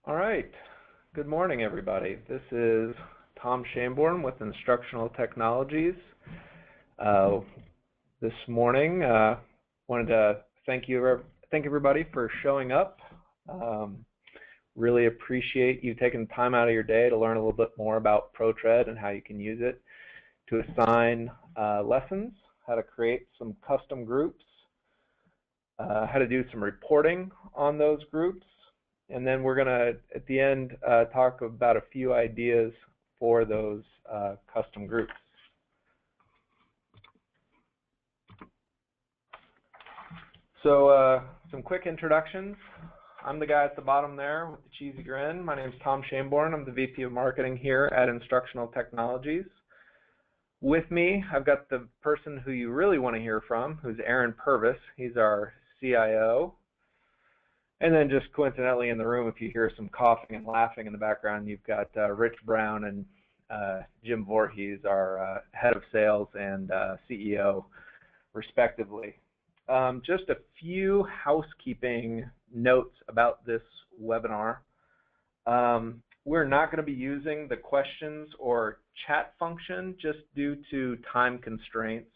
All right. Good morning, everybody. This is Tom Shamborn with Instructional Technologies. This morning, wanted to thank everybody for showing up. Really appreciate you taking time out of your day to learn a little bit more about ProTread and how you can use it to assign lessons, how to create some custom groups, how to do some reporting on those groups. And then we're going to, at the end, talk about a few ideas for those custom groups. So some quick introductions. I'm the guy at the bottom there with the cheesy grin. My name is Tom Shamborn. I'm the VP of Marketing here at Instructional Technologies. With me, I've got the person who you really want to hear from, who's Aaron Purvis. He's our CIO. And then just coincidentally in the room, if you hear some coughing and laughing in the background, you've got Rich Brown and Jim Voorhees, our head of sales and CEO, respectively. Just a few housekeeping notes about this webinar. We're not going to be using the questions or chat function just due to time constraints.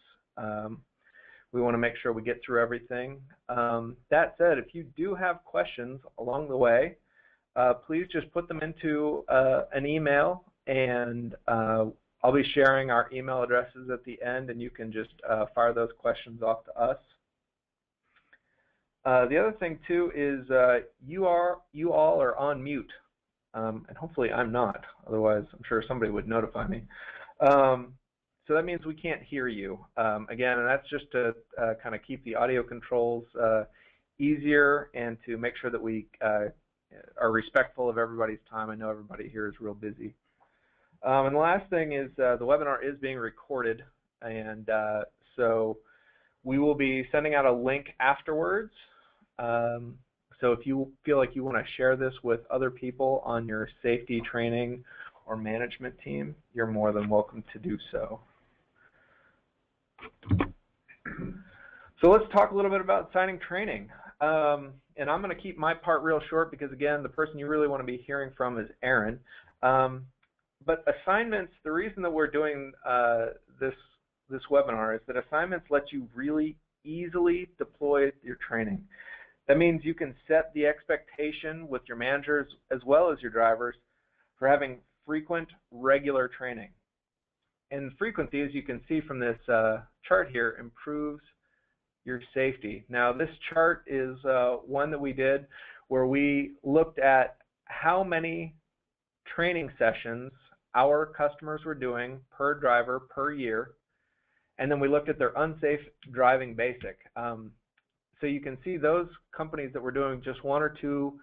We want to make sure we get through everything. That said, if you do have questions along the way, please just put them into an email, and I'll be sharing our email addresses at the end, and you can just fire those questions off to us. The other thing too is you all are on mute, and hopefully I'm not. Otherwise, I'm sure somebody would notify me. So that means we can't hear you. Again, and that's just to kind of keep the audio controls easier and to make sure that we are respectful of everybody's time. I know everybody here is real busy. And the last thing is the webinar is being recorded, and so we will be sending out a link afterwards. So if you feel like you want to share this with other people on your safety training or management team, you're more than welcome to do so. So let's talk a little bit about assigning training. And I'm going to keep my part real short because, again, the person you really want to be hearing from is Aaron. But assignments, the reason that we're doing this webinar is that assignments let you really easily deploy your training. That means you can set the expectation with your managers as well as your drivers for having frequent, regular training. And frequency, as you can see from this chart here, improves your safety. Now, this chart is one that we did where we looked at how many training sessions our customers were doing per driver per year, and then we looked at their unsafe driving basic. So you can see those companies that were doing just 1 or 2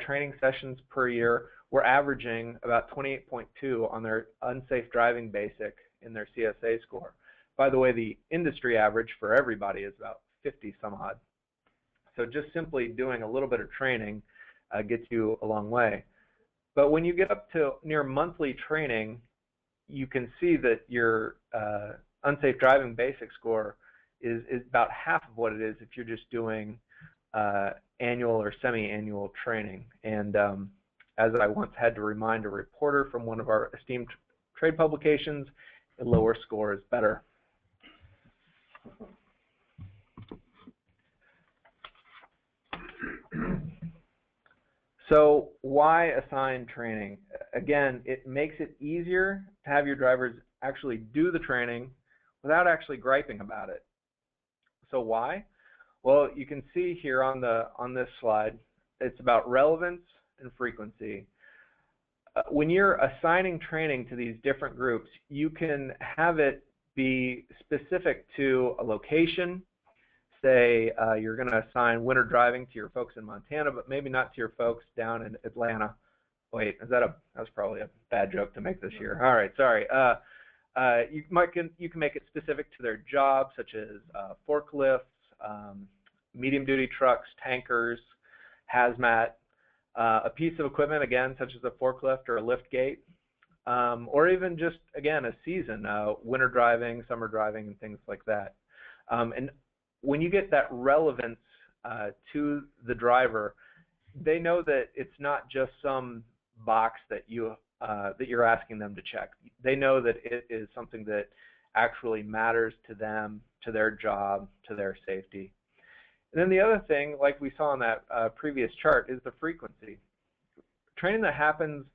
training sessions per year were averaging about 28.2 on their unsafe driving basic in their CSA score. By the way, the industry average for everybody is about 50 some odd. So just simply doing a little bit of training gets you a long way. But when you get up to near monthly training, you can see that your unsafe driving basic score is about half of what it is if you're just doing annual or semi-annual training. And as I once had to remind a reporter from one of our esteemed trade publications, a lower score is better. So why assign training? Again, it makes it easier to have your drivers actually do the training without actually griping about it. So why? Well, you can see here on this slide, it's about relevance and frequency. When you're assigning training to these different groups, you can have it be specific to a location. Say you're going to assign winter driving to your folks in Montana, but maybe not to your folks down in Atlanta. Wait, that's probably a bad joke to make this year. All right, sorry. You can make it specific to their job, such as forklifts, medium-duty trucks, tankers, hazmat, a piece of equipment, again, such as a forklift or a lift gate, or even just, again, a season, winter driving, summer driving, and things like that. And when you get that relevance to the driver, they know that it's not just some box that you're asking them to check. They know that it is something that actually matters to them, to their job, to their safety. And then the other thing, like we saw on that previous chart, is the frequency. Training that happens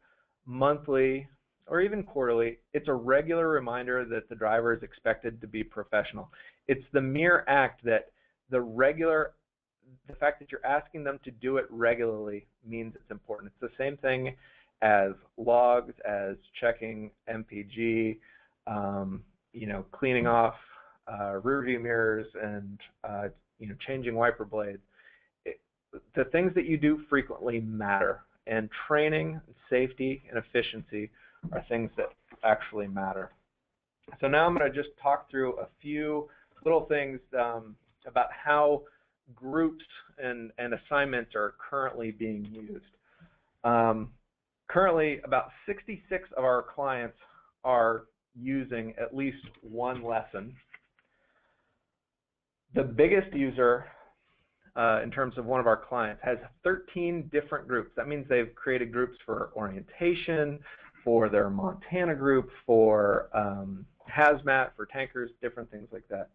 monthly or even quarterly, it's a regular reminder that the driver is expected to be professional. It's the mere act that the fact that you're asking them to do it regularly means it's important. It's the same thing as logs, as checking MPG, cleaning off rear view mirrors, and changing wiper blades. The things that you do frequently matter, and training, safety, and efficiency are things that actually matter. So now I'm going to just talk through a few little things about how groups and assignments are currently being used. Currently, about 66 of our clients are using at least one lesson. The biggest user in terms of one of our clients has 13 different groups. That means they've created groups for orientation, for their Montana group, for hazmat, for tankers, different things like that.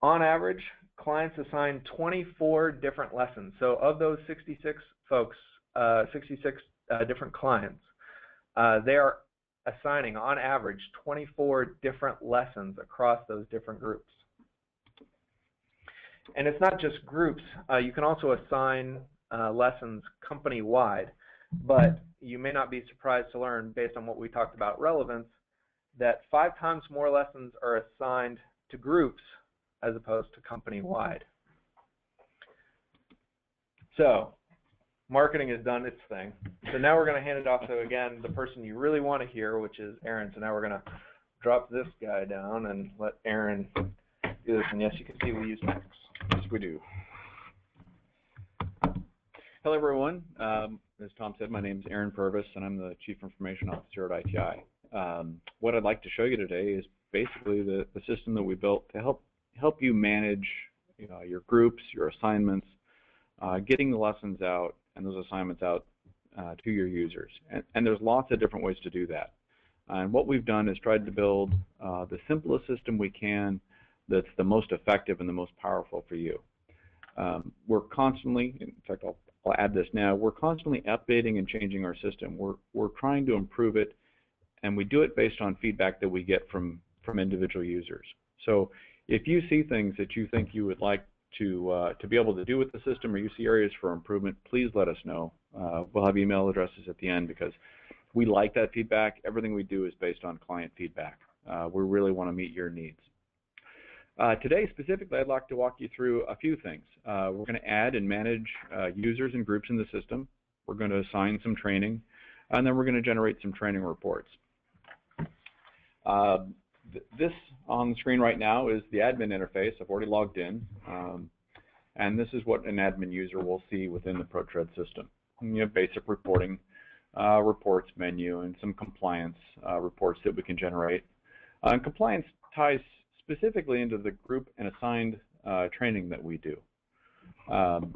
On average, clients assign 24 different lessons. So of those 66 folks, 66 different clients, they are assigning, on average, 24 different lessons across those different groups. And it's not just groups. You can also assign lessons company-wide, but you may not be surprised to learn, based on what we talked about relevance, that 5 times more lessons are assigned to groups as opposed to company-wide. So marketing has done its thing. So now we're going to hand it off to, again, the person you really want to hear, which is Aaron. So now we're going to drop this guy down and let Aaron do this. And yes, you can see we use Max. Yes, we do. Hello, everyone. As Tom said, my name is Aaron Purvis, and I'm the Chief Information Officer at ITI. What I'd like to show you today is basically the system that we built to help you manage your groups, your assignments, getting the lessons out and those assignments out to your users. And there's lots of different ways to do that. And what we've done is tried to build the simplest system we can that's the most effective and the most powerful for you. We're constantly, in fact, I'll add this now, we're constantly updating and changing our system. We're trying to improve it, and we do it based on feedback that we get from individual users. So if you see things that you think you would like to be able to do with the system, or you see areas for improvement, please let us know. We'll have email addresses at the end because we like that feedback. Everything we do is based on client feedback. We really want to meet your needs. Today, specifically, I'd like to walk you through a few things. We're going to add and manage users and groups in the system. We're going to assign some training, and then we're going to generate some training reports. This on the screen right now is the admin interface. I've already logged in, and this is what an admin user will see within the ProTread system. You have basic reporting, reports menu, and some compliance reports that we can generate. And compliance ties specifically into the group and assigned training that we do.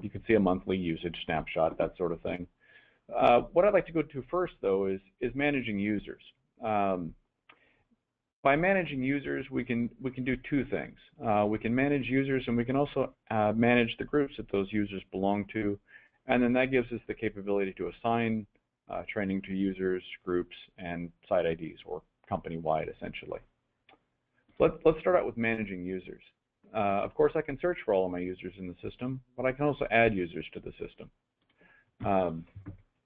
You can see a monthly usage snapshot, that sort of thing. What I'd like to go to first, though, is managing users. By managing users, we can do two things. We can manage users, and we can also manage the groups that those users belong to, and then that gives us the capability to assign training to users, groups, and site IDs, or company-wide, essentially. Let's start out with managing users. Of course, I can search for all of my users in the system, but I can also add users to the system.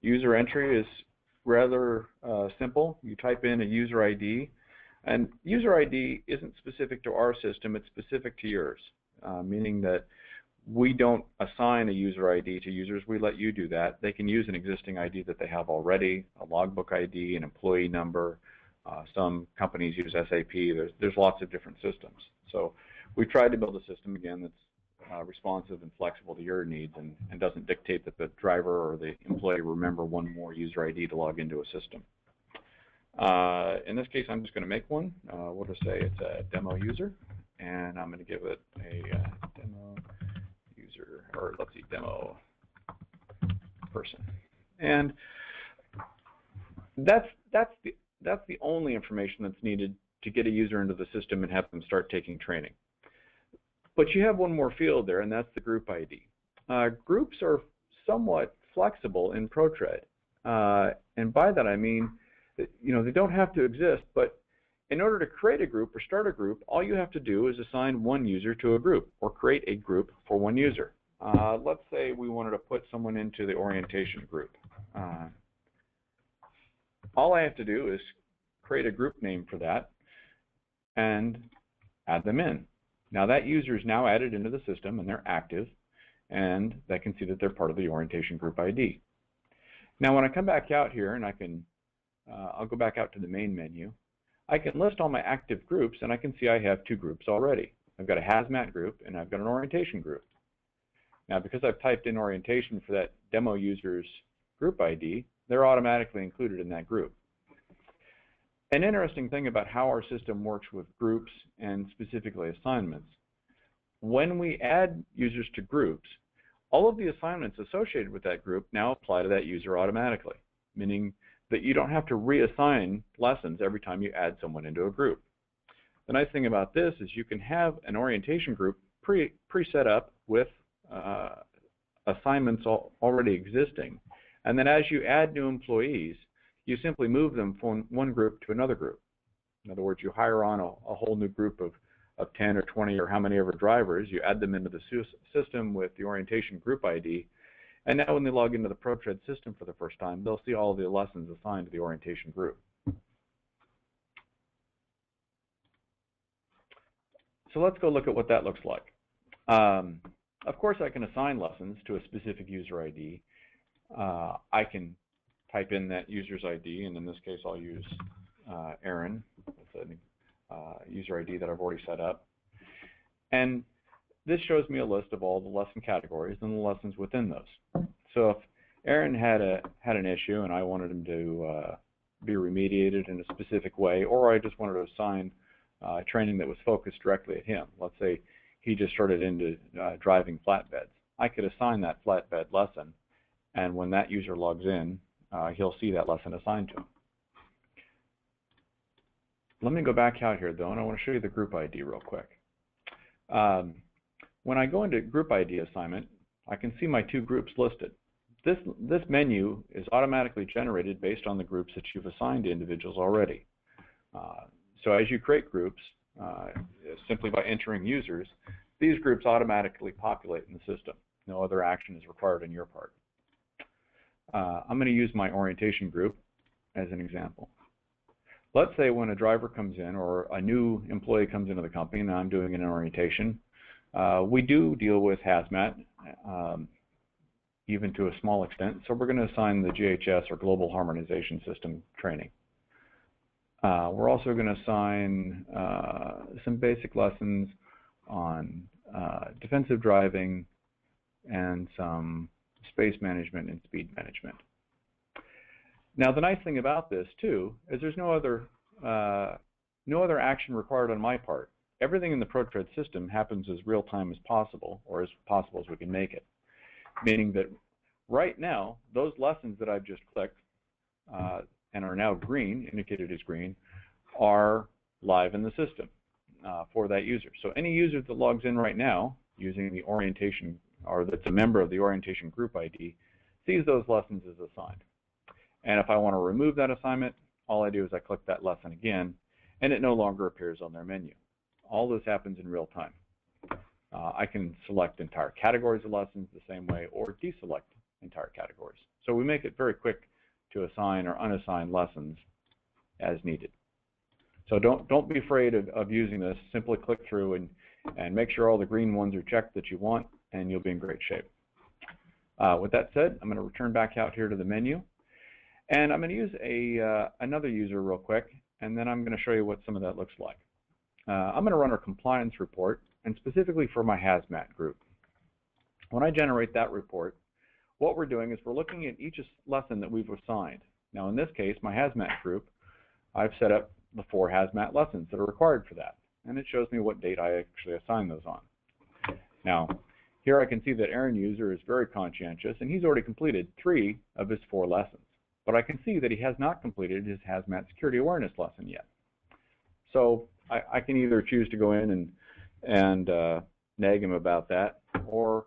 User entry is rather simple. You type in a user ID, and user ID isn't specific to our system, it's specific to yours, meaning that we don't assign a user ID to users, we let you do that. They can use an existing ID that they have already, a logbook ID, an employee number. Some companies use SAP. There's lots of different systems. So we've tried to build a system, again, that's responsive and flexible to your needs and doesn't dictate that the driver or the employee remember one more user ID to log into a system. In this case, I'm just going to make one. We'll just say it's a demo user, and I'm going to give it a demo user. user, or let's see, demo person. And that's the only information that's needed to get a user into the system and have them start taking training. But you have one more field there, and that's the group ID. Groups are somewhat flexible in ProTread, and by that I mean that, they don't have to exist, but in order to create a group or start a group, all you have to do is assign one user to a group or create a group for one user. Let's say we wanted to put someone into the orientation group. All I have to do is create a group name for that and add them in. Now that user is now added into the system and they're active, and that can see that they're part of the orientation group ID. Now when I come back out here, and I'll go back out to the main menu, I can list all my active groups, and I can see I have two groups already. I've got a hazmat group and I've got an orientation group. Now because I've typed in orientation for that demo user's group ID, they're automatically included in that group. An interesting thing about how our system works with groups and specifically assignments, when we add users to groups, all of the assignments associated with that group now apply to that user automatically, meaning that you don't have to reassign lessons every time you add someone into a group. The nice thing about this is you can have an orientation group pre-set up with assignments already existing, and then as you add new employees, you simply move them from one group to another group. In other words, you hire on a whole new group of 10 or 20 or how many ever drivers, you add them into the system with the orientation group ID, and now when they log into the ProTread system for the first time, they'll see all of the lessons assigned to the orientation group. So let's go look at what that looks like. Of course, I can assign lessons to a specific user ID. I can type in that user's ID, and in this case I'll use Aaron. That's a user ID that I've already set up. And this shows me a list of all the lesson categories and the lessons within those. So if Aaron had an issue and I wanted him to be remediated in a specific way, or I just wanted to assign training that was focused directly at him, let's say he just started into driving flatbeds, I could assign that flatbed lesson, and when that user logs in, he'll see that lesson assigned to him. Let me go back out here though, and I want to show you the group ID real quick. When I go into group ID assignment, I can see my two groups listed. This menu is automatically generated based on the groups that you've assigned to individuals already. So as you create groups, simply by entering users, these groups automatically populate in the system. No other action is required on your part. I'm going to use my orientation group as an example. Let's say when a driver comes in or a new employee comes into the company and I'm doing an orientation, we do deal with hazmat, even to a small extent, so we're going to assign the GHS or Global Harmonization System training. We're also going to assign some basic lessons on defensive driving and some space management and speed management. Now the nice thing about this too is there's no other action required on my part. Everything in the ProTread system happens as real time as possible, or as possible as we can make it. Meaning that right now, those lessons that I've just clicked and are now green, indicated as green, are live in the system for that user. So any user that logs in right now using the orientation, or that's a member of the orientation group ID, sees those lessons as assigned. And if I want to remove that assignment, all I do is I click that lesson again, and it no longer appears on their menu. All this happens in real time. I can select entire categories of lessons the same way, or deselect entire categories. So we make it very quick to assign or unassign lessons as needed. So don't be afraid of using this. Simply click through and make sure all the green ones are checked that you want, and you'll be in great shape. With that said, I'm going to return back out here to the menu, and I'm going to use another user real quick, and then I'm going to show you what some of that looks like. I'm going to run our compliance report, and specifically for my hazmat group. When I generate that report, what we're doing is we're looking at each lesson that we've assigned. Now in this case, my hazmat group, I've set up the 4 hazmat lessons that are required for that, and it shows me what date I actually assigned those on. Now, Here I can see that Aaron User is very conscientious, and he's already completed 3 of his 4 lessons. But I can see that he has not completed his Hazmat Security Awareness lesson yet. So I can either choose to go in and nag him about that, or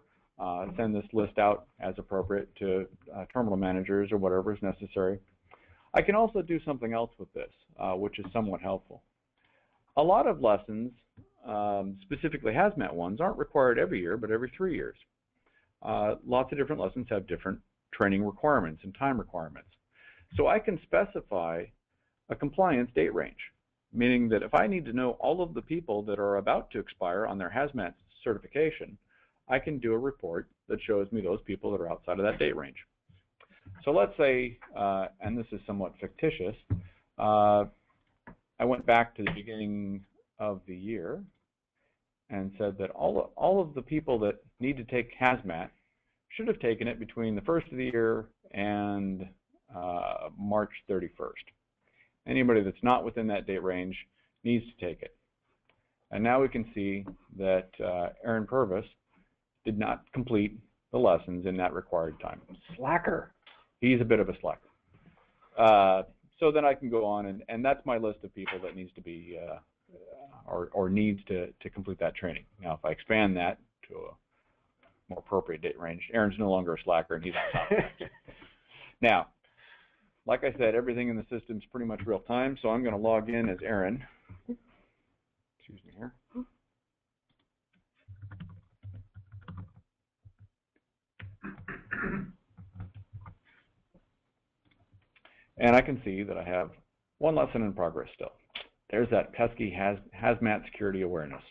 send this list out as appropriate to terminal managers or whatever is necessary. I can also do something else with this, which is somewhat helpful. A lot of lessons, specifically Hazmat ones, aren't required every year, but every 3 years. Lots of different lessons have different training requirements and time requirements. So I can specify a compliance date range, meaning that if I need to know all of the people that are about to expire on their Hazmat certification, I can do a report that shows me those people that are outside of that date range. So let's say, and this is somewhat fictitious, I went back to the beginning of the year and said that all of the people that need to take Hazmat should have taken it between the 1st of the year and March 31st. Anybody that's not within that date range needs to take it. And now we can see that Aaron Purvis did not complete the lessons in that required time. Slacker. He's a bit of a slacker. So then I can go on, and that's my list of people that needs to be, or needs to complete that training. Now, if I expand that to a more appropriate date range, Aaron's no longer a slacker, and he's on top of it. Now, like I said, everything in the system is pretty much real time, so I'm going to log in as Aaron. Excuse me here. And I can see that I have 1 lesson in progress still. There's that pesky Hazmat Security Awareness.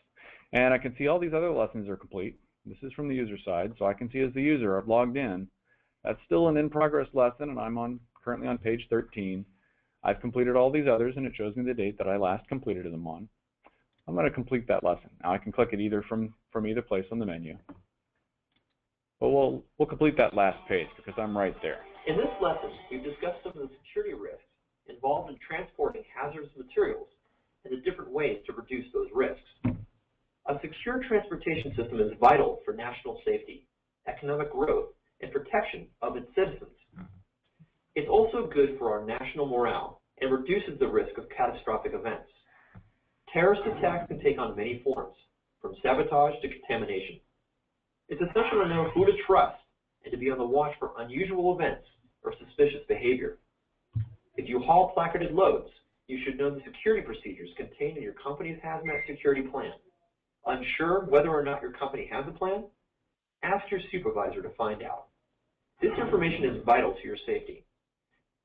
And I can see all these other lessons are complete. This is from the user side, so I can see as the user I've logged in. That's still an in-progress lesson, and I'm currently on page 13. I've completed all these others, and it shows me the date that I last completed them on. I'm going to complete that lesson. Now I can click it either from either place on the menu. But we'll complete that last page because I'm right there. In this lesson, we've discussed some of the security risks involved in transporting hazardous materials and the different ways to reduce those risks. A secure transportation system is vital for national safety, economic growth, and protection of its citizens. It's also good for our national morale and reduces the risk of catastrophic events. Terrorist attacks can take on many forms, from sabotage to contamination. It's essential to know who to trust and to be on the watch for unusual events or suspicious behavior. If you haul placarded loads, you should know the security procedures contained in your company's Hazmat security plan. Unsure whether or not your company has a plan? Ask your supervisor to find out. This information is vital to your safety.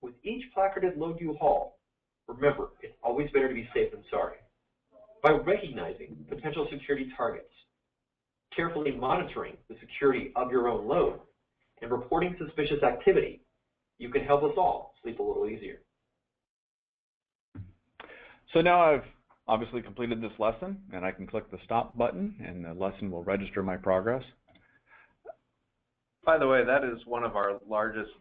With each placarded load you haul, remember, it's always better to be safe than sorry. By recognizing potential security targets, carefully monitoring the security of your own load, and reporting suspicious activity, you can help us all sleep a little easier. So now I've obviously completed this lesson, and I can click the stop button, and the lesson will register my progress. By the way, that is one of our largest,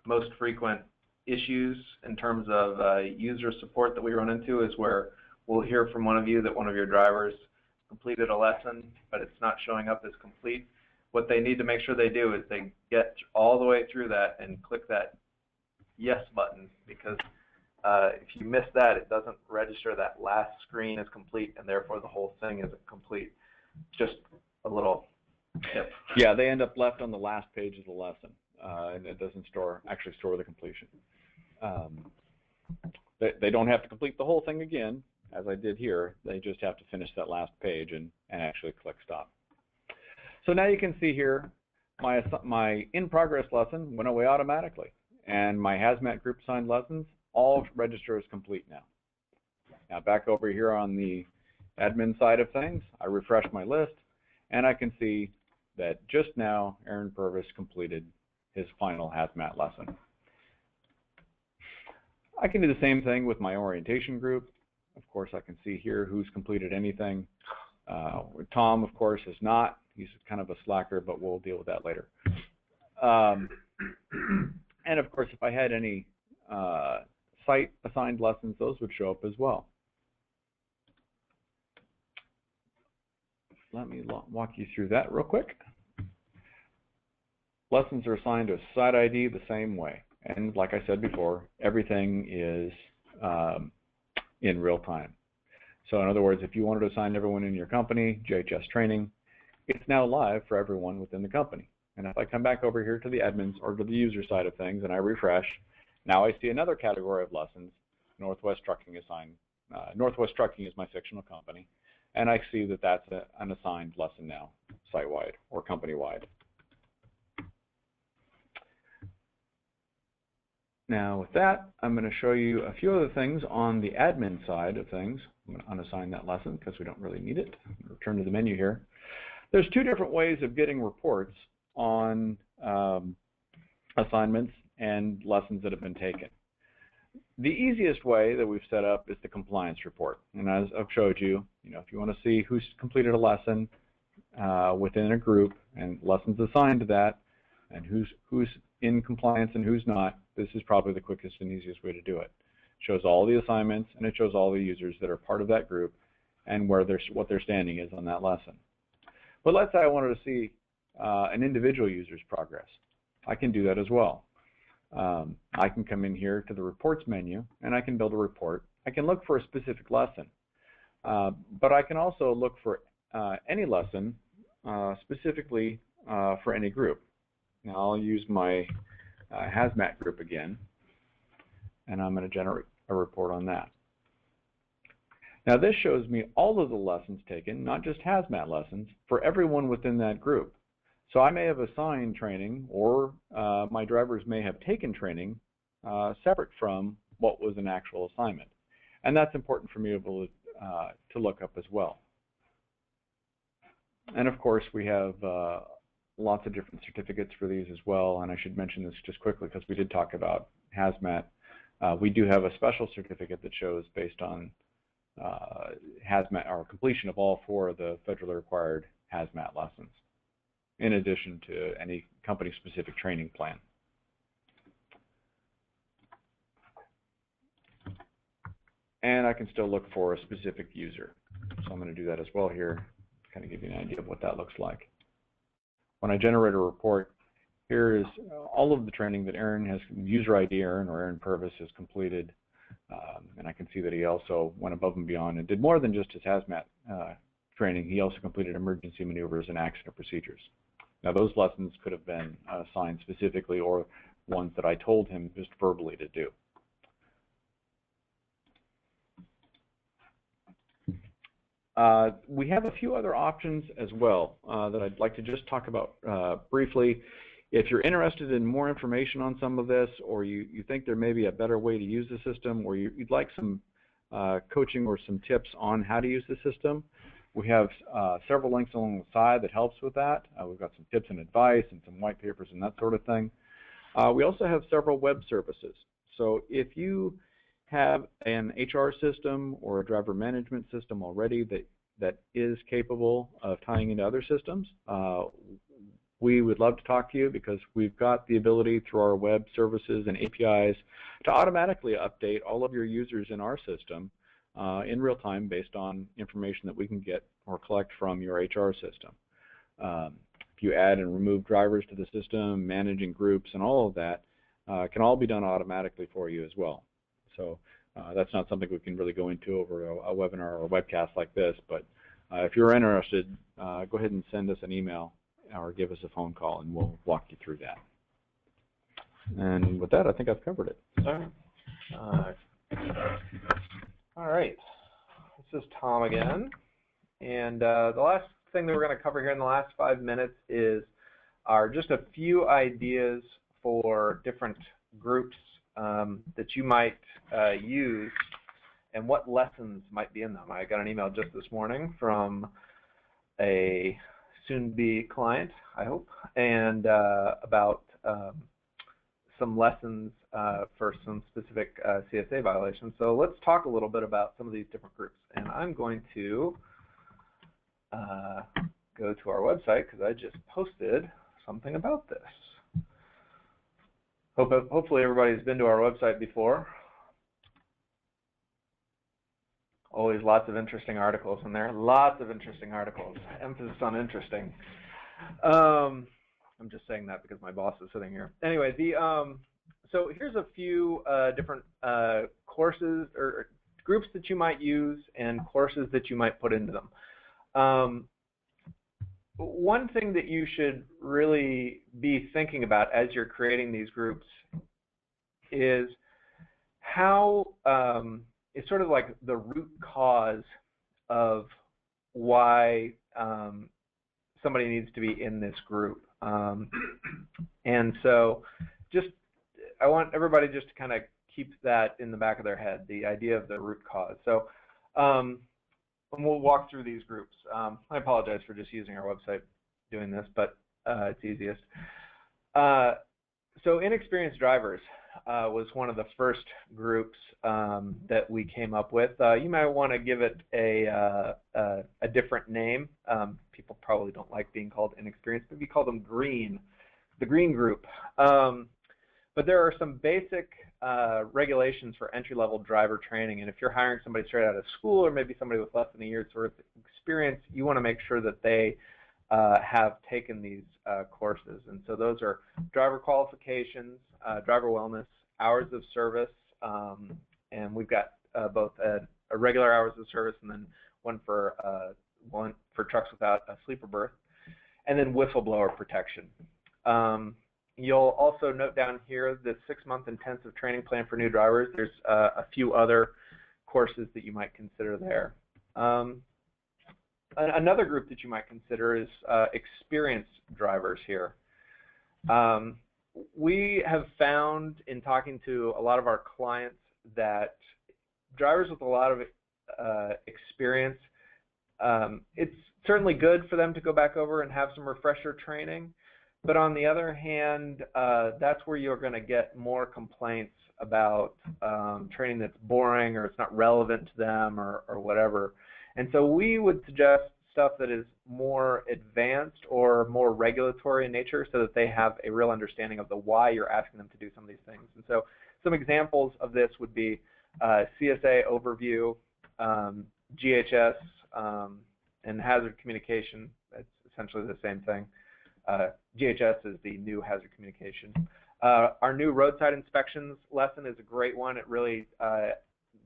most frequent issues in terms of user support that we run into, is where we'll hear from one of you that one of your drivers completed a lesson, but it's not showing up as complete. What they need to make sure they do is they get all the way through that and click that yes button, because if you miss that, it doesn't register that last screen as complete, and therefore the whole thing isn't complete. Just a little tip. Yeah, they end up left on the last page of the lesson, and it doesn't actually store the completion. They don't have to complete the whole thing again, as I did here. They just have to finish that last page and actually click stop. So now you can see here my in-progress lesson went away automatically, and my Hazmat group assigned lessons all register as complete now. Now back over here on the admin side of things, I refresh my list, and I can see that just now Aaron Purvis completed his final Hazmat lesson. I can do the same thing with my orientation group. Of course, I can see here who's completed anything. Tom, of course, has not. He's kind of a slacker, but we'll deal with that later. And of course, if I had any site assigned lessons, those would show up as well. let me walk you through that real quick. Lessons are assigned to a site ID the same way. And like I said before, everything is in real time. So in other words, if you wanted to assign everyone in your company JHS training, it's now live for everyone within the company. And if I come back over here to the admins or to the user side of things and I refresh, now I see another category of lessons. Northwest Trucking assigned. Northwest Trucking is my fictional company, and I see that that's an assigned lesson now, site-wide or company-wide. Now with that, I'm going to show you a few other things on the admin side of things. I'm going to unassign that lesson because we don't really need it. Return to the menu here. There's two different ways of getting reports on assignments and lessons that have been taken. The easiest way that we've set up is the compliance report. And as I've showed you, if you want to see who's completed a lesson within a group and lessons assigned to that, and who's in compliance and who's not, this is probably the quickest and easiest way to do it. It shows all the assignments and it shows all the users that are part of that group and what their standing is on that lesson. But let's say I wanted to see an individual user's progress. I can do that as well. I can come in here to the reports menu and I can build a report. I can look for a specific lesson, but I can also look for any lesson specifically for any group. Now I'll use my hazmat group again, and I'm going to generate a report on that. Now this shows me all of the lessons taken, not just hazmat lessons, for everyone within that group. So I may have assigned training, or my drivers may have taken training separate from what was an actual assignment. And that's important for me to look up as well. And of course, we have lots of different certificates for these as well. And I should mention this just quickly because we did talk about hazmat. We do have a special certificate that shows based on hazmat or completion of all 4 of the federally required hazmat lessons, in addition to any company-specific training plan. And I can still look for a specific user. So I'm going to do that as well here, to kind of give you an idea of what that looks like. When I generate a report, here is all of the training that Aaron has, user ID Aaron or Aaron Purvis has completed. And I can see that he also went above and beyond and did more than just his hazmat training. He also completed emergency maneuvers and accident procedures. Now those lessons could have been assigned specifically or ones that I told him just verbally to do. We have a few other options as well that I'd like to just talk about briefly. If you're interested in more information on some of this, or you think there may be a better way to use the system, or you'd like some coaching or some tips on how to use the system, we have several links along the side that helps with that. We've got some tips and advice and some white papers and that sort of thing. We also have several web services. So if you have an HR system or a driver management system already that is capable of tying into other systems, we would love to talk to you because we've got the ability through our web services and APIs to automatically update all of your users in our system in real time based on information that we can get or collect from your HR system. If you add and remove drivers to the system, managing groups and all of that can all be done automatically for you as well. So that's not something we can really go into over a webinar or a webcast like this, but if you're interested, go ahead and send us an email or give us a phone call and we'll walk you through that. And with that, I think I've covered it. All right, this is Tom again, and the last thing that we're going to cover here in the last 5 minutes are just a few ideas for different groups that you might use and what lessons might be in them. I got an email just this morning from a soon-be client, I hope, and about some lessons for some specific CSA violations. So let's talk a little bit about some of these different groups. And I'm going to go to our website because I just posted something about this. Hopefully everybody's been to our website before. Always lots of interesting articles in there. Lots of interesting articles. Emphasis on interesting. I'm just saying that because my boss is sitting here. Anyway, so here's a few different courses or groups that you might use and courses that you might put into them. One thing that you should really be thinking about as you're creating these groups is how it's sort of like the root cause of why somebody needs to be in this group. And so I want everybody just to kind of keep that in the back of their head, the idea of the root cause. So and we'll walk through these groups. I apologize for just using our website doing this, but it's easiest. So inexperienced drivers was one of the first groups that we came up with. You might want to give it a different name. People probably don't like being called inexperienced, but we call them green, the green group. But there are some basic regulations for entry-level driver training, and if you're hiring somebody straight out of school or maybe somebody with less than a year's worth of experience, you want to make sure that they have taken these courses. And so those are driver qualifications, driver wellness, hours of service, and we've got both a regular hours of service and then one for trucks without a sleeper berth, and then whistleblower protection. You'll also note down here the 6-month intensive training plan for new drivers. There's a few other courses that you might consider there. Another group that you might consider is experienced drivers here. We have found in talking to a lot of our clients that drivers with a lot of experience, it's certainly good for them to go back over and have some refresher training. But on the other hand, that's where you're going to get more complaints about training that's boring or it's not relevant to them or whatever. And so we would suggest stuff that is more advanced or more regulatory in nature so that they have a real understanding of the why you're asking them to do some of these things. And so some examples of this would be CSA overview, GHS, and hazard communication. It's essentially the same thing. GHS is the new hazard communication. Our new roadside inspections lesson is a great one. It really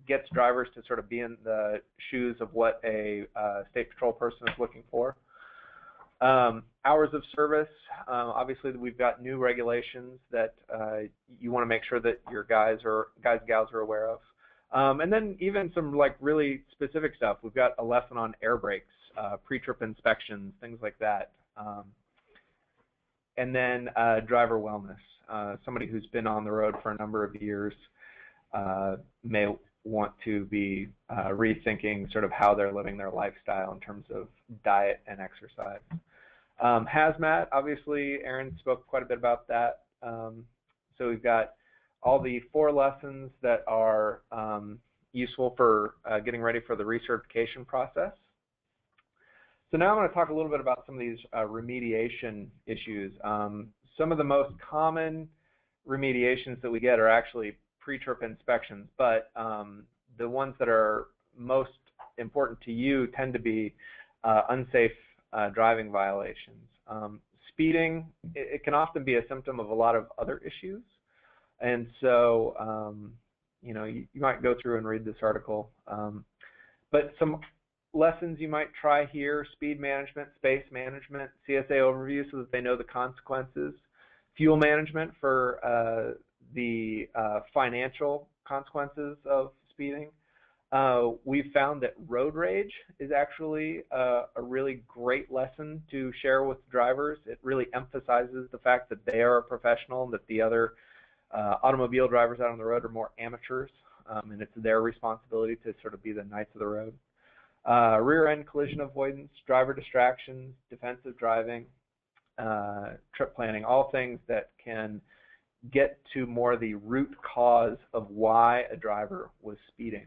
gets drivers to sort of be in the shoes of what a state patrol person is looking for. Hours of service, obviously we've got new regulations that you want to make sure that your guys and gals are aware of. And then even some like really specific stuff. We've got a lesson on air brakes, pre-trip inspections, things like that. And then driver wellness. Somebody who's been on the road for a number of years may want to be rethinking sort of how they're living their lifestyle in terms of diet and exercise. Hazmat, obviously, Aaron spoke quite a bit about that. So we've got all the 4 lessons that are useful for getting ready for the recertification process. So now I'm going to talk a little bit about some of these remediation issues. Some of the most common remediations that we get are actually pre-trip inspections, but the ones that are most important to you tend to be unsafe driving violations. Speeding, it can often be a symptom of a lot of other issues, and so you know, you might go through and read this article, but some lessons you might try here: speed management, space management, CSA overview so that they know the consequences, fuel management for the financial consequences of speeding. We've found that road rage is actually a really great lesson to share with drivers. It really emphasizes the fact that they are a professional and that the other automobile drivers out on the road are more amateurs, and it's their responsibility to sort of be the knights of the road. Rear-end collision avoidance, driver distractions, defensive driving, trip planning, all things that can get to more the root cause of why a driver was speeding.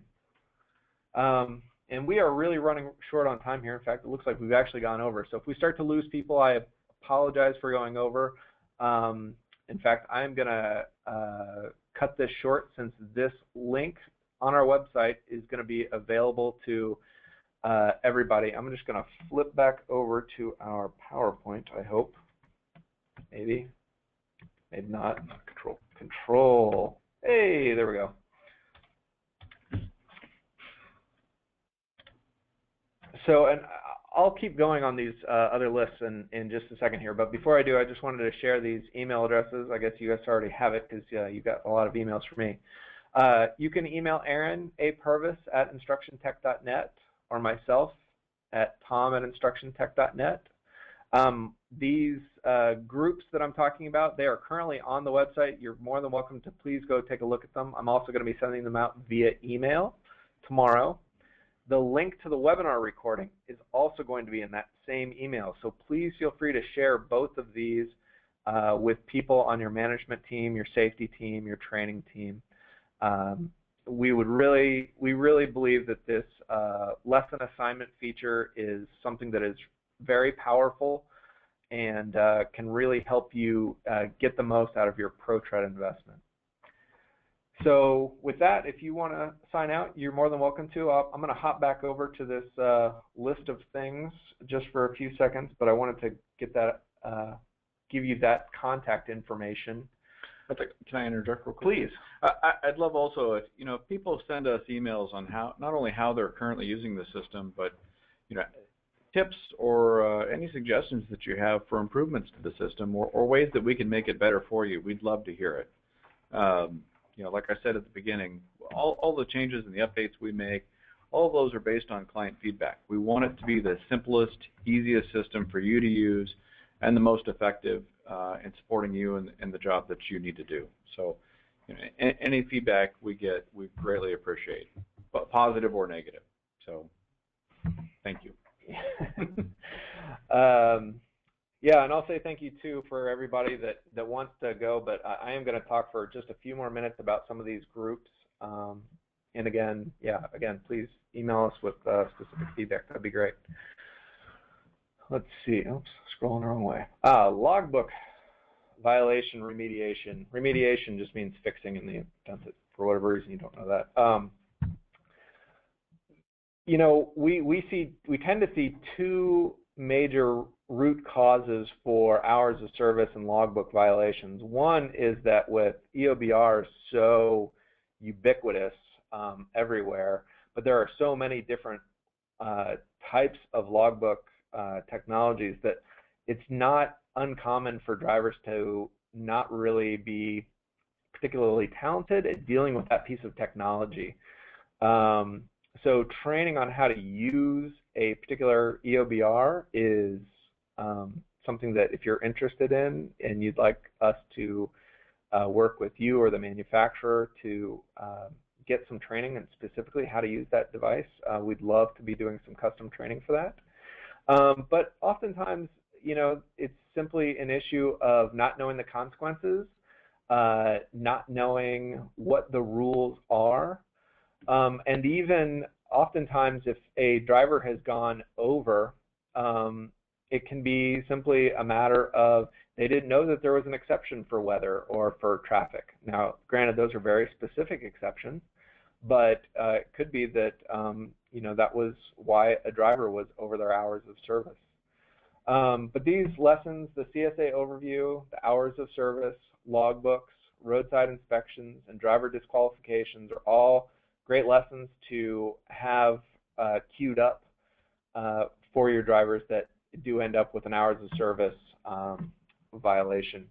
And we are really running short on time here. In fact, it looks like we've actually gone over. So if we start to lose people, I apologize for going over. In fact, I'm going to cut this short since this link on our website is going to be available to everybody. I'm just going to flip back over to our PowerPoint, I hope. Maybe not. Control. Hey, there we go. So, and I'll keep going on these other lists in just a second here, but before I do, I just wanted to share these email addresses. I guess you guys already have it because you got a lot of emails from me. You can email Aaron A. Purvis at instructiontech.net or myself at tom@instructiontech.net. These groups that I'm talking about, they are currently on the website. You're more than welcome to please go take a look at them. I'm also going to be sending them out via email tomorrow. The link to the webinar recording is also going to be in that same email. So please feel free to share both of these with people on your management team, your safety team, your training team. We really believe that this lesson assignment feature is something that is very powerful and can really help you get the most out of your ProTread investment. So with that, if you want to sign out, you're more than welcome to. I'm going to hop back over to this list of things just for a few seconds, but I wanted to get that, give you that contact information. Can I interject real quick? Please. I'd love also if if people send us emails on how not only how they're currently using the system, but tips or any suggestions that you have for improvements to the system or ways that we can make it better for you. We'd love to hear it. Like I said at the beginning, all the changes and the updates we make, all of those are based on client feedback. We want it to be the simplest, easiest system for you to use and the most effective in supporting you in the job that you need to do. So any feedback we get, we greatly appreciate, but positive or negative. So thank you. Yeah, and I'll say thank you too for everybody that wants to go, but I am going to talk for just a few more minutes about some of these groups. And again, please email us with specific feedback. That'd be great. Let's see. Oops, scrolling the wrong way. Logbook violation remediation. Remediation just means fixing in the event that for whatever reason you don't know that. We tend to see two major root causes for hours of service and logbook violations. One is that with EOBR so ubiquitous everywhere, but there are so many different types of logbook technologies that it's not uncommon for drivers to not really be particularly talented at dealing with that piece of technology. So training on how to use a particular EOBR is something that if you're interested in and you'd like us to work with you or the manufacturer to get some training and specifically how to use that device, we'd love to be doing some custom training for that. But oftentimes, it's simply an issue of not knowing the consequences, not knowing what the rules are, and even oftentimes if a driver has gone over, it can be simply a matter of they didn't know that there was an exception for weather or for traffic. Now, granted, those are very specific exceptions, but it could be that that was why a driver was over their hours of service. But these lessons, the CSA overview, the hours of service, logbooks, roadside inspections, and driver disqualifications are all great lessons to have queued up for your drivers that do end up with an hours of service violation.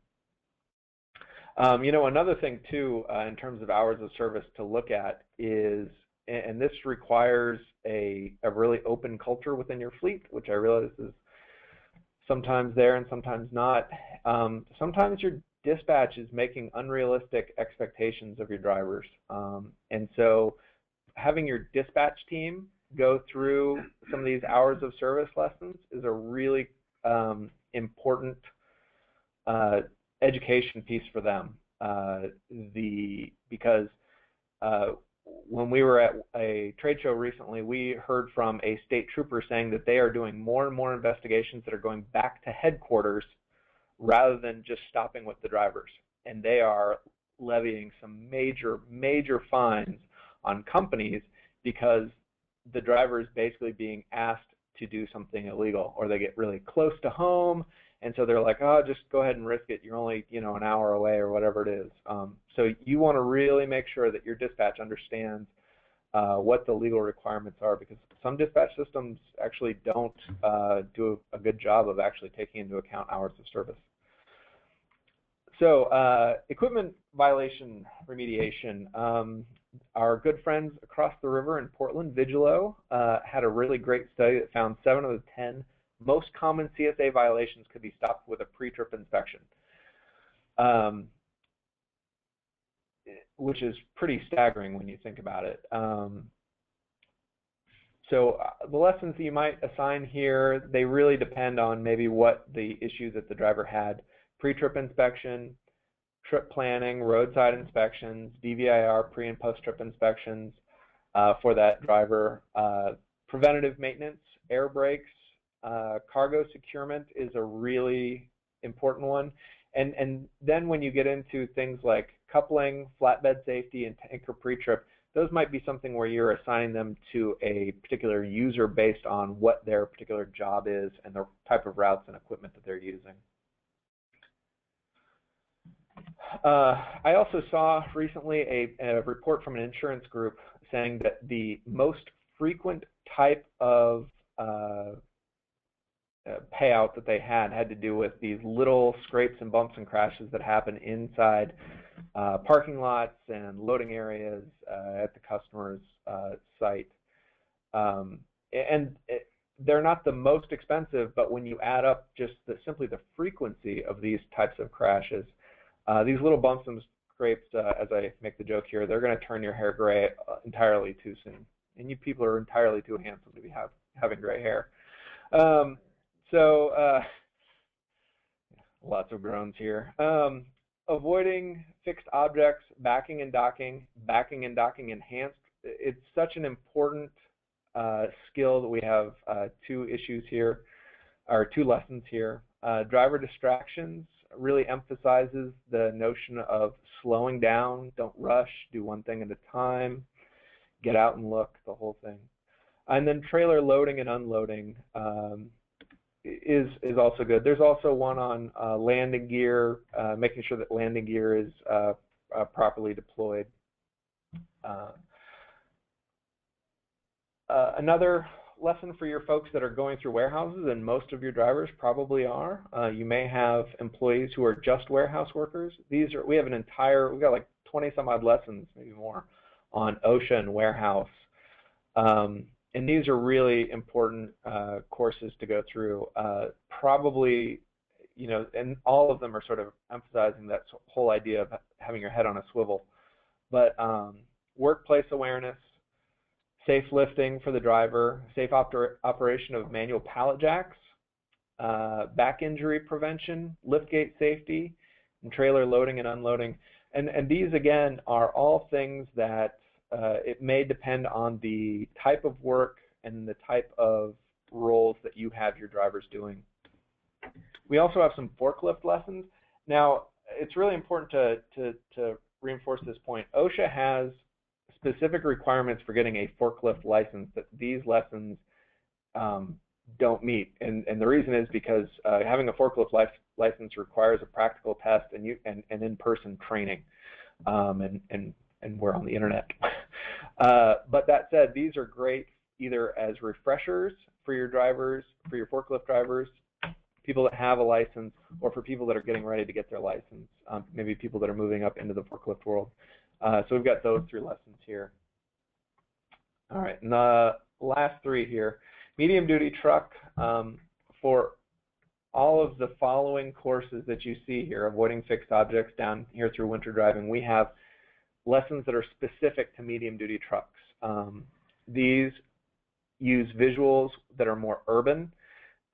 Another thing too in terms of hours of service to look at is, and this requires a really open culture within your fleet, which I realize is sometimes there and sometimes not. Sometimes your dispatch is making unrealistic expectations of your drivers. And so having your dispatch team go through some of these hours of service lessons is a really important education piece for them. Because when we were at a trade show recently, we heard from a state trooper saying that they are doing more and more investigations that are going back to headquarters rather than just stopping with the drivers. And they are levying some major fines on companies because the driver is basically being asked to do something illegal, or they get really close to home, and so they're like, oh, just go ahead and risk it. You're only, you know, an hour away or whatever it is. So you want to really make sure that your dispatch understands what the legal requirements are, because some dispatch systems actually don't do a good job of actually taking into account hours of service. So equipment violation remediation. Our good friends across the river in Portland, Vigilo, had a really great study that found 7 of the 10 most common CSA violations could be stopped with a pre-trip inspection, which is pretty staggering when you think about it. So the lessons that you might assign here, they really depend on maybe what the issue that the driver had. Pre-trip inspection, trip planning, roadside inspections, DVIR pre and post-trip inspections for that driver, preventative maintenance, air brakes, cargo securement is a really important one. And then when you get into things like coupling, flatbed safety, and tanker pre-trip, those might be something where you're assigning them to a particular user based on what their particular job is and the type of routes and equipment that they're using. I also saw recently a report from an insurance group saying that the most frequent type of payout that they had to do with these little scrapes and bumps and crashes that happen inside parking lots and loading areas at the customer's site. They're not the most expensive, but when you add up just simply the frequency of these types of crashes, these little bumps and scrapes, as I make the joke here, they're going to turn your hair gray entirely too soon. And you people are entirely too handsome to be having gray hair. Lots of groans here. Avoiding fixed objects, backing and docking enhanced. It's such an important skill that we have 2 issues here, or 2 lessons here. Driver distractions really emphasizes the notion of slowing down, don't rush, do one thing at a time, get out and look, the whole thing. And then trailer loading and unloading is also good. There's also one on landing gear, making sure that landing gear is properly deployed. Another lesson for your folks that are going through warehouses, and most of your drivers probably are. You may have employees who are just warehouse workers. We have we've got like 20 some odd lessons, maybe more, on OSHA and warehouse. And these are really important courses to go through. Probably, you know, and all of them are sort of emphasizing that whole idea of having your head on a swivel. But workplace awareness, safe lifting for the driver, safe operation of manual pallet jacks, back injury prevention, liftgate safety, and trailer loading and unloading. And these, again, are all things that it may depend on the type of work and the type of roles that you have your drivers doing. We also have some forklift lessons. Now, it's really important to reinforce this point. OSHA has specific requirements for getting a forklift license that these lessons don't meet. And the reason is because having a forklift license requires a practical test and in-person training. And we're on the internet. But that said, these are great either as refreshers for your drivers, for your forklift drivers, people that have a license, or for people that are getting ready to get their license, maybe people that are moving up into the forklift world. So we've got those 3 lessons here. All right, and the last 3 here. Medium duty truck, for all of the following courses that you see here, avoiding fixed objects down here through winter driving, we have lessons that are specific to medium duty trucks. These use visuals that are more urban,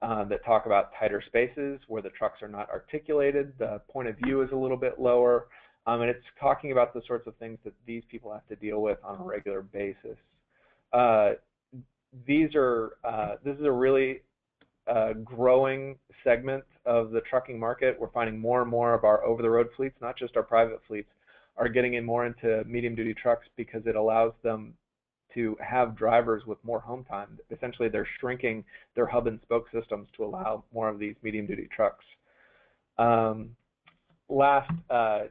that talk about tighter spaces where the trucks are not articulated, the point of view is a little bit lower, and it's talking about the sorts of things that these people have to deal with on a regular basis. This is a really growing segment of the trucking market. We're finding more and more of our over-the-road fleets, not just our private fleets, are getting in more into medium-duty trucks because it allows them to have drivers with more home time. Essentially, they're shrinking their hub and spoke systems to allow more of these medium-duty trucks. Last, I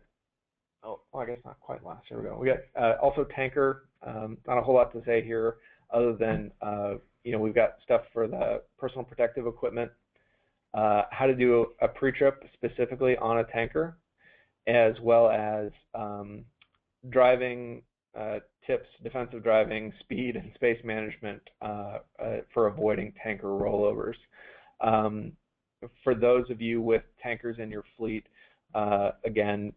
guess not quite last. Here we go. We got also tanker. Not a whole lot to say here, other than we've got stuff for the personal protective equipment, how to do a pre-trip specifically on a tanker, as well as driving tips, defensive driving, speed, and space management for avoiding tanker rollovers. For those of you with tankers in your fleet, again,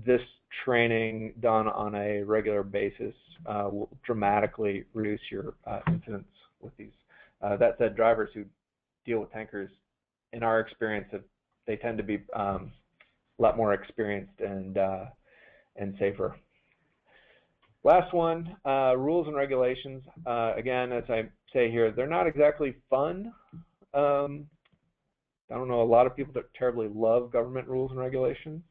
this training done on a regular basis will dramatically reduce your incidents with these. That said, drivers who deal with tankers, in our experience, they tend to be a lot more experienced and safer. Last one, rules and regulations. Again, as I say here, they're not exactly fun. I don't know a lot of people that terribly love government rules and regulations,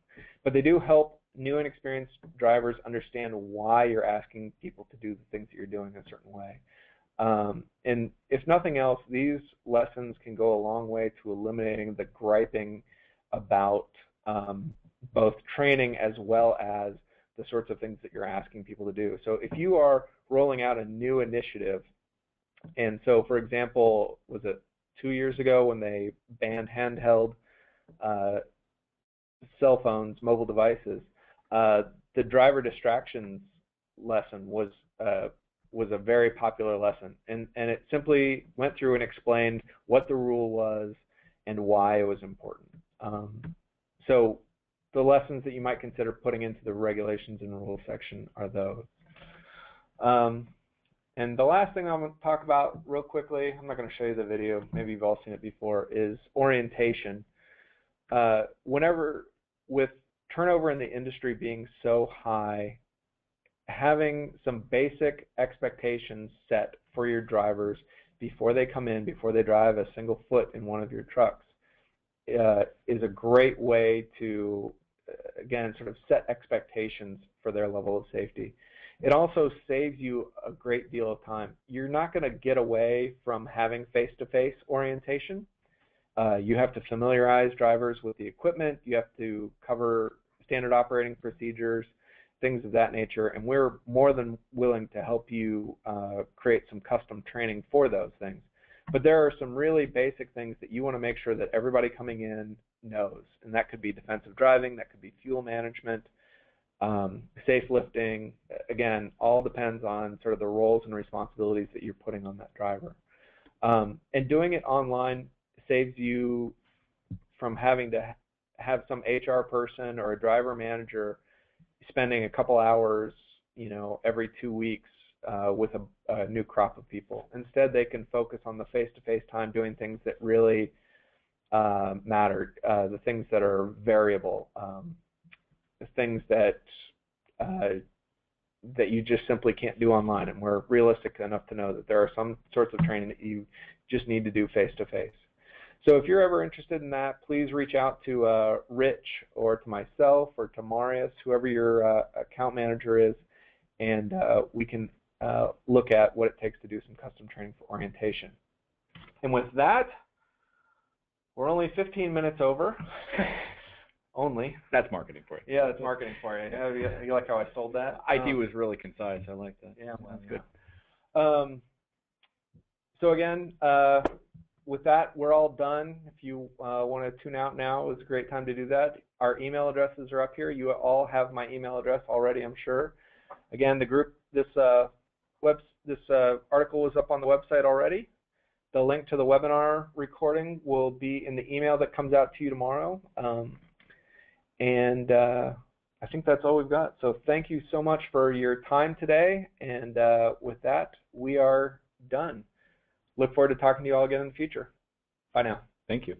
but they do help new and experienced drivers understand why you're asking people to do the things that you're doing a certain way. And if nothing else, these lessons can go a long way to eliminating the griping about both training as well as the sorts of things that you're asking people to do. So if you are rolling out a new initiative, and so for example, was it 2 years ago when they banned handheld cell phones, mobile devices, the driver distractions lesson was a very popular lesson, and it simply went through and explained what the rule was and why it was important. So the lessons that you might consider putting into the regulations and rules section are those. And the last thing I'm going to talk about real quickly, I'm not going to show you the video, maybe you've all seen it before, is orientation. Whenever, with turnover in the industry being so high, having some basic expectations set for your drivers before they come in, before they drive a single foot in one of your trucks, is a great way to, again, sort of set expectations for their level of safety. It also saves you a great deal of time. You're not going to get away from having face-to-face orientation. You have to familiarize drivers with the equipment. You have to cover standard operating procedures, things of that nature, and we're more than willing to help you create some custom training for those things. But there are some really basic things that you want to make sure that everybody coming in knows, and that could be defensive driving, that could be fuel management, safe lifting. Again, all depends on sort of the roles and responsibilities that you're putting on that driver. And doing it online saves you from having to have some HR person or a driver manager spending a couple hours, every 2 weeks with a new crop of people. Instead, they can focus on the face-to-face time doing things that really matter, the things that are variable, the things that that you just simply can't do online. And we're realistic enough to know that there are some sorts of training that you just need to do face-to-face. So if you're ever interested in that, please reach out to Rich or to myself or to Marius, whoever your account manager is, and we can look at what it takes to do some custom training for orientation. And with that, we're only 15 minutes over. Only. That's marketing for you. Yeah, that's marketing for you. You like how I sold that? IT was really concise. I like that. Yeah, well, that's good. So again, with that, we're all done. If you want to tune out now, it's a great time to do that. Our email addresses are up here. You all have my email address already, I'm sure. Again, the group, this article is up on the website already. The link to the webinar recording will be in the email that comes out to you tomorrow. And I think that's all we've got. So thank you so much for your time today. And with that, we are done. Look forward to talking to you all again in the future. Bye now. Thank you.